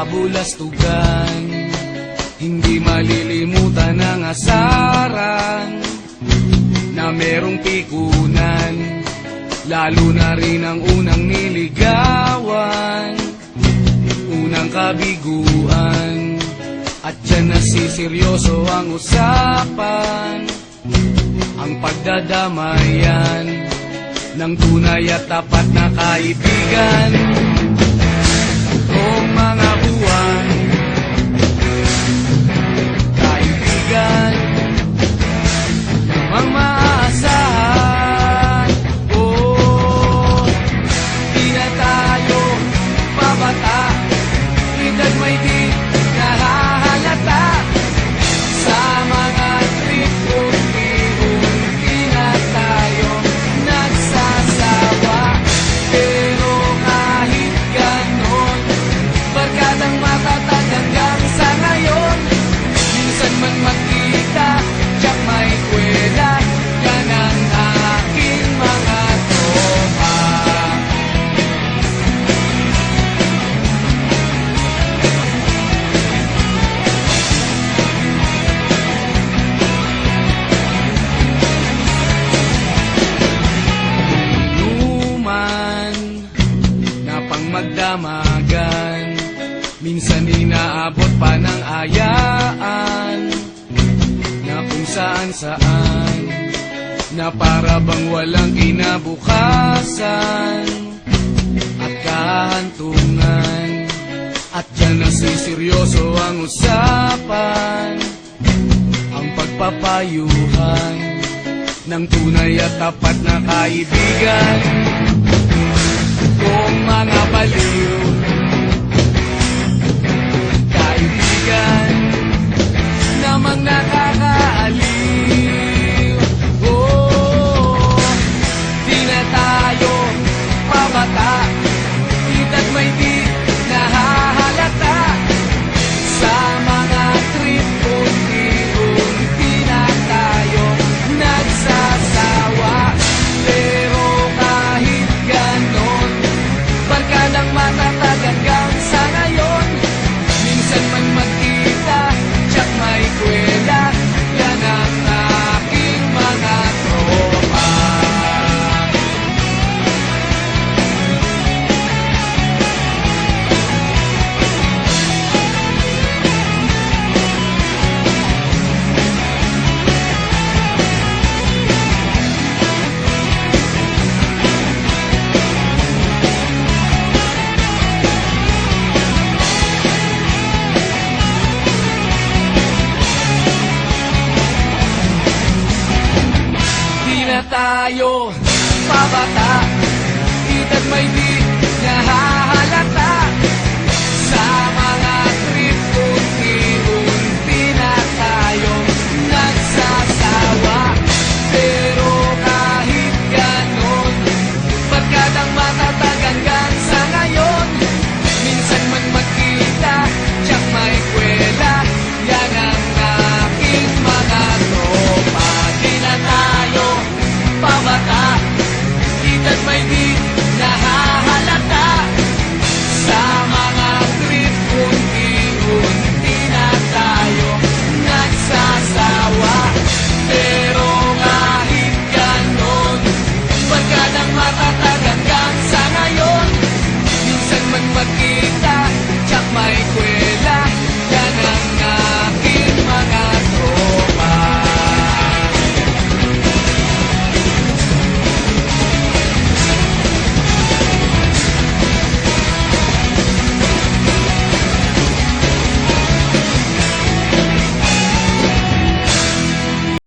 kabulastugan. Hindi malilimutan ang asaran na merong pikunan, lalo na rin ang unang niligawan, unang kabiguan. At dyan nasiseryoso ang usapan, ang pagdadamayan ng tunay at tapat na kaibigan. Kung mga buwan, kaibigan, namang maaasahan. Oh, di na tayo babata, edad may di nahahalata. Sa mga trip unti-unti na tayo nagsasawa. Pero kahit ganon, barkadang matatag hanggang sa ngayon. Minsan man magkita, tiyak may kwela, yan ang aking mga tropa. Inuman na pang magdamagan, minsan inaabot pa ng ayaan, na kung saan-saan, na para bang walang kinabukasan at kahantungan. At dyan nasiseryoso ang usapan, ang pagpapayuhan ng tunay at tapat na kaibigan. Kung mga baliw, kaibigan, namang nakakaaliw. Oh, di na tayo pabata, edad may di nahahalata. Sa mga trip unti-unti na tayo nagsasawa. Pero kahit ganon, barkadang matatag hanggang sa ngayon. Minsan man magkita, tiyak may kwela, yan ang aking mga tropa. Di na tayo pabata, edad may di nahahalata. Sa mga trip unti-unti na tayo nagsasawa. Pero kahit ganon, barkadang matatag hanggang sa ngayon. Minsan man magkita, tiyak may kwela, yan ang aking mga tropa. Di na tayo pabata, edad may di nahahalata. Sa mga trip unti-unti na tayo nagsasawa. Pero kahit ganon, barkadang matatag hanggang sa ngayon. Minsan man magkita, tiyak may kwela,